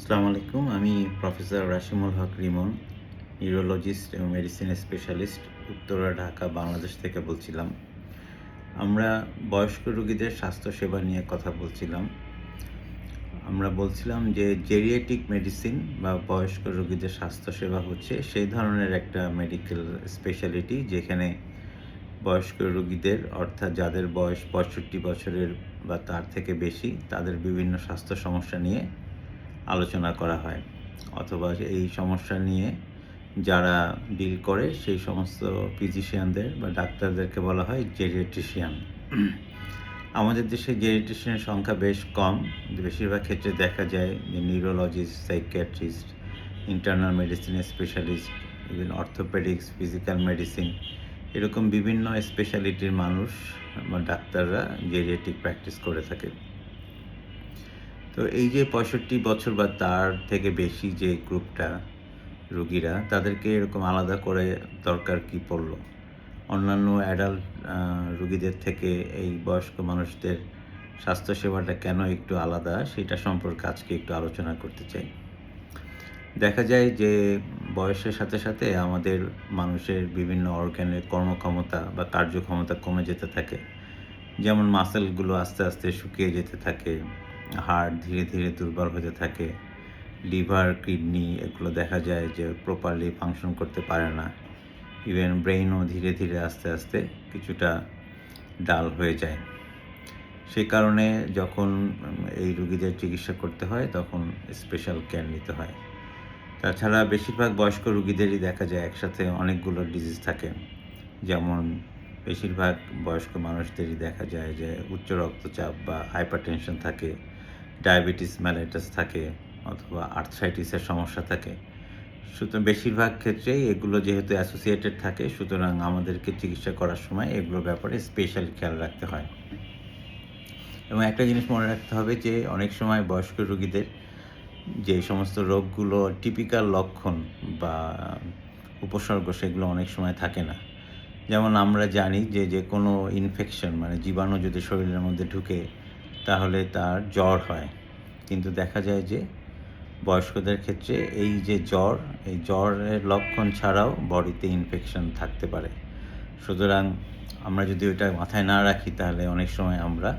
আসসালামু আলাইকুম। আমি প্রফেসর রাশিমুল হক রিমন, নিউরোলজিস্ট এবং মেডিসিন স্পেশালিস্ট, উত্তরা, ঢাকা, বাংলাদেশ থেকে বলছিলাম। আমরা বয়স্ক রোগীদের স্বাস্থ্যসেবা নিয়ে কথা বলছিলাম। আমরা বলছিলাম যে জেরিয়াট্রিক মেডিসিন বা বয়স্ক রোগীদের স্বাস্থ্যসেবা হচ্ছে সেই ধরনের একটা মেডিকেল স্পেশালিটি যেখানে বয়স্ক রোগীদের অর্থাৎ যাদের বয়স 65 বছরের বা তার থেকে বেশি তাদের বিভিন্ন স্বাস্থ্য সমস্যা নিয়ে আলোচনা করা হয় অথবা এই সমস্যা নিয়ে যারা ডিল করে সেই সমস্ত ফিজিশিয়ানদের বা ডাক্তারদেরকে বলা হয় জেরিয়াট্রিশিয়ান। আমাদের দেশে জেরিয়াট্রিশিয়ানের সংখ্যা বেশ কম। বেশিরভাগ ক্ষেত্রে দেখা যায় যে neurologist, psychiatrist, internal medicine specialist, even orthopaedics, physical medicine, এরকম বিভিন্ন স্পেশালিটির মানুষ বা ডাক্তাররা জেরিয়াট্রিক প্র্যাকটিস করে থাকে। তো এই যে 65 বছর বা তার থেকে বেশি যে গ্রুপটা রোগীরা, তাদেরকে এরকম আলাদা করে দরকার কি পড়ল? অন্যান্য অ্যাডাল্ট রোগীদের থেকে এই বয়স্ক মানুষদের স্বাস্থ্যসেবাটা কেন একটু আলাদা, সেটা সম্পর্কে আজকে একটু আলোচনা করতে চাই। দেখা যায় যে বয়সের সাথে সাথে আমাদের মানুষের বিভিন্ন অর্গানের কর্মক্ষমতা বা কার্যক্ষমতা কমে যেতে থাকে। যেমন মাসেলগুলো আস্তে আস্তে শুকিয়ে যেতে থাকে, হাড় ধীরে ধীরে দুর্বল হতে থাকে, লিভার, কিডনি এগুলো দেখা যায় যে প্রপারলি ফাংশন করতে পারে না। ইভেন ব্রেইনও ধীরে ধীরে আস্তে আস্তে কিছুটা ডাল হয়ে যায়। সে কারণে যখন এই রোগীদের চিকিৎসা করতে হয় তখন স্পেশাল কেয়ার নিতে হয়। তাছাড়া বেশিরভাগ বয়স্ক রোগীদেরই দেখা যায় একসাথে অনেকগুলো ডিজিজ থাকে। যেমন বেশিরভাগ বয়স্ক মানুষদেরই দেখা যায় যে উচ্চ রক্তচাপ বা হাইপারটেনশন থাকে, ডায়াবেটিস মেলাইটাস থাকে অথবা আর্থ্রাইটিসের সমস্যা থাকে। সুতরাং বেশিরভাগ ক্ষেত্রেই এগুলো যেহেতু অ্যাসোসিয়েটেড থাকে, সুতরাং আমাদেরকে চিকিৎসা করার সময় এগুলোর ব্যাপারে স্পেশাল খেয়াল রাখতে হয়। এবং একটা জিনিস মনে রাখতে হবে যে অনেক সময় বয়স্ক রোগীদের যে সমস্ত রোগগুলো টিপিক্যাল লক্ষণ বা উপসর্গ, সেগুলো অনেক সময় থাকে না। যেমন আমরা জানি যে যে কোনো ইনফেকশন মানে জীবাণু যদি শরীরের মধ্যে ঢুকে তাহলে তার জ্বর হয়। কিন্তু দেখা যায় যে বয়স্কদের ক্ষেত্রে এই যে জ্বর, এই জ্বরের লক্ষণ ছাড়াও বডিতে ইনফেকশন থাকতে পারে। সুতরাং আমরা যদি ওইটা মাথায় না রাখি তাহলে অনেক সময় আমরা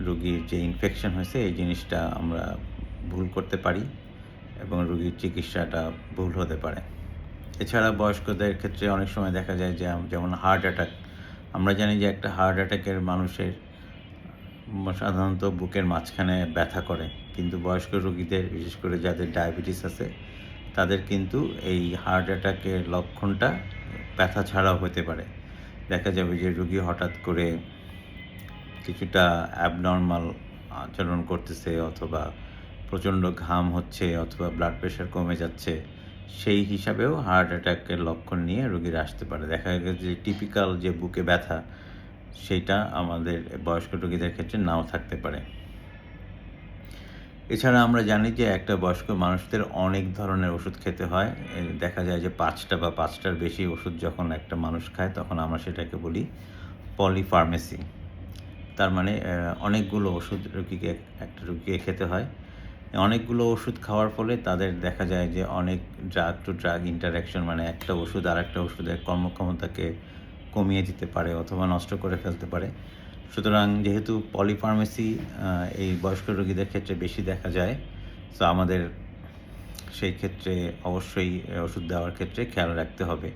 রোগীর যে ইনফেকশন হয়েছে এই জিনিসটা আমরা ভুল করতে পারি এবং রোগীর চিকিৎসাটা ভুল হতে পারে। এছাড়া বয়স্কদের ক্ষেত্রে অনেক সময় দেখা যায় যে যেমন হার্ট অ্যাটাক। আমরা জানি যে একটা হার্ট অ্যাটাকের মানুষের সাধারণত বুকের মাঝখানে ব্যথা করে, কিন্তু বয়স্ক রোগীদের বিশেষ করে যাদের ডায়াবেটিস আছে তাদের কিন্তু এই হার্ট অ্যাটাকের লক্ষণটা ব্যথা ছাড়াও হতে পারে। দেখা যাবে যে রোগী হঠাৎ করে কিছুটা অ্যাবনর্মাল আচরণ করতেছে অথবা প্রচণ্ড ঘাম হচ্ছে অথবা ব্লাড প্রেশার কমে যাচ্ছে, সেই হিসাবেও হার্ট অ্যাটাকের লক্ষণ নিয়ে রোগীরা আসতে পারে। দেখা গেছে যে টিপিক্যাল যে বুকে ব্যথা সেইটা আমাদের বয়স্ক রোগীদের ক্ষেত্রে নাও থাকতে পারে। এছাড়া আমরা জানি যে একটা বয়স্ক মানুষদের অনেক ধরনের ওষুধ খেতে হয়। দেখা যায় যে 5টা বা 5টার বেশি ওষুধ যখন একটা মানুষ খায় তখন আমরা সেটাকে বলি পলিফার্মেসি। তার মানে অনেকগুলো ওষুধ একটা রোগীকে খেতে হয়। অনেকগুলো ওষুধ খাওয়ার ফলে তাদের দেখা যায় যে অনেক ড্রাগ টু ড্রাগ ইন্টারঅ্যাকশন, মানে একটা ওষুধ আরেকটা ওষুধের কর্মক্ষমতাকে কমিয়ে দিতে পারে অথবা নষ্ট করে ফেলতে পারে। সুতরাং যেহেতু পলিফার্মেসি এই বয়স্ক রোগীদের ক্ষেত্রে বেশি দেখা যায়, সো আমাদের সেই ক্ষেত্রে অবশ্যই ওষুধ দেওয়ার ক্ষেত্রে খেয়াল রাখতে হবে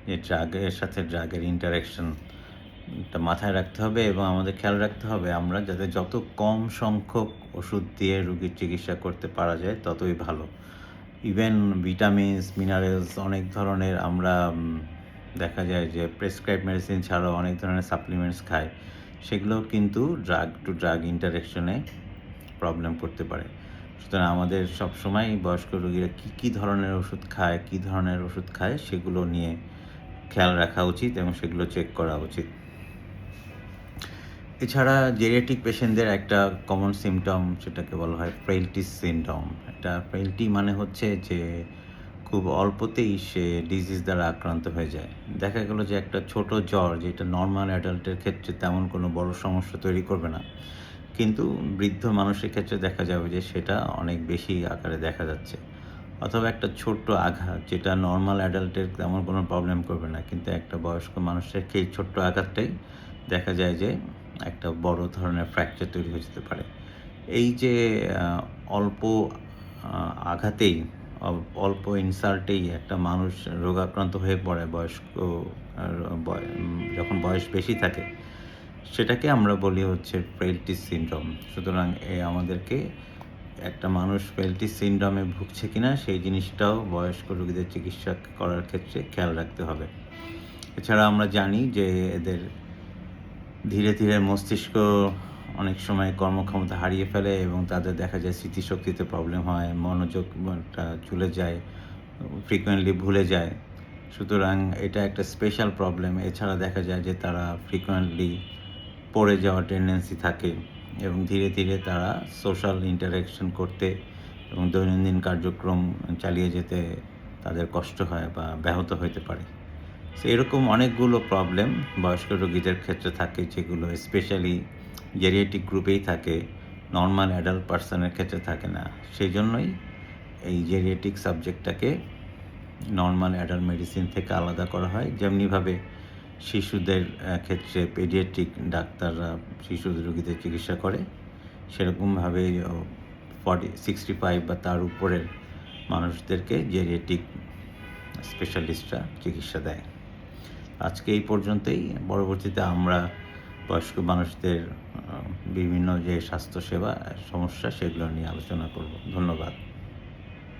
যে ড্রাগের সাথে ড্রাগের ইন্টারঅ্যাকশনটা মাথায় রাখতে হবে এবং আমাদের খেয়াল রাখতে হবে আমরা যাতে যত কম সংখ্যক ওষুধ দিয়ে রোগীর চিকিৎসা করতে পারা যায় ততই ভালো। ইভেন ভিটামিনস, মিনারেলস অনেক ধরনের আমরা দেখা যায় যে প্রেসক্রাইব মেডিসিন ছাড়াও অনেক ধরনের সাপ্লিমেন্টস খাই, সেগুলোও কিন্তু ড্রাগ টু ড্রাগ ইন্টারঅ্যাকশনে প্রবলেম করতে পারে। সুতরাং আমাদের সবসময় বয়স্ক রোগীরা কী ধরনের ওষুধ খায় সেগুলো নিয়ে খেয়াল রাখা উচিত এবং সেগুলো চেক করা উচিত। এছাড়া জেরিয়াট্রিক পেশেন্টদের একটা কমন সিমটম, সেটাকে বলা হয় ফ্রেইলটিস সিনড্রোম। এটা ফ্রেইলটি মানে হচ্ছে যে খুব অল্পতেই সে ডিজিজ দ্বারা আক্রান্ত হয়ে যায়। দেখা গেল যে একটা ছোট জ্বর যেটা নরমাল অ্যাডাল্টের ক্ষেত্রে তেমন কোনো বড় সমস্যা তৈরি করবে না, কিন্তু বৃদ্ধ মানুষের ক্ষেত্রে দেখা যাবে যে সেটা অনেক বেশি আকারে দেখা যাচ্ছে। অথবা একটা ছোট্ট আঘাত যেটা নরমাল অ্যাডাল্টের তেমন কোনো প্রবলেম করবে না। কিন্তু একটা বয়স্ক মানুষের এই ছোট্ট আঘাতটাই দেখা যায় যে একটা বড় ধরনের ফ্র্যাকচার তৈরি হয়ে যেতে পারে। এই যে আ অল্প আ আঘাতেই অল্প ইনসাল্টেই একটা মানুষ রোগাক্রান্ত হয়ে পড়ে বয়স্ক আর যখন বয়স বেশি থাকে, সেটাকে আমরা বলি হচ্ছে ফ্রেইলটি সিনড্রোম। সুতরাং আমাদেরকে একটা মানুষ ফ্রেইলটি সিনড্রোমে ভুগছে কিনা সেই জিনিসটাও বয়স্ক রোগীদের চিকিৎসা করার ক্ষেত্রে খেয়াল রাখতে হবে। এছাড়া আমরা জানি যে এদের ধীরে, ধীরে মস্তিষ্ক অনেক সময় কর্মক্ষমতা হারিয়ে ফেলে এবং তাদের দেখা যায় স্মৃতিশক্তিতে প্রবলেম হয়, মনোযোগটা চলে যায়, ফ্রিকোয়েন্টলি ভুলে যায়। সুতরাং এটা একটা স্পেশাল প্রবলেম। এছাড়া দেখা যায় যে তারা ফ্রিকোয়েন্টলি পড়ে যাওয়ার টেনডেন্সি থাকে এবং ধীরে, ধীরে তারা সোশ্যাল ইন্টারেকশন করতে এবং দৈনন্দিন কার্যক্রম চালিয়ে যেতে তাদের কষ্ট হয় বা ব্যাহত হইতে পারে। সো এরকম অনেকগুলো প্রবলেম বয়স্ক রোগীদের ক্ষেত্রে থাকে যেগুলো স্পেশালি জেরিয়াট্রিক গ্রুপেই থাকে, নরমাল অ্যাডাল্ট পারসনের ক্ষেত্রে থাকে না। সেজন্যই এই জেরিয়াট্রিক সাবজেক্টটাকে নরমাল অ্যাডাল্ট মেডিসিন থেকে আলাদা করা হয়। যেমনিভাবে শিশুদের ক্ষেত্রে পেডিয়াট্রিক ডাক্তাররা শিশু রোগীদের চিকিৎসা করে, সেরকমভাবে 65 বা তার উপরের মানুষদেরকে জেরিয়াট্রিক স্পেশালিস্টরা চিকিৎসা দেয়। আজকে এই পর্যন্তই। পরবর্তীতে আমরা বয়স্ক মানুষদের বিভিন্ন যে স্বাস্থ্যসেবা সমস্যা সেগুলো নিয়ে আলোচনা করব। ধন্যবাদ।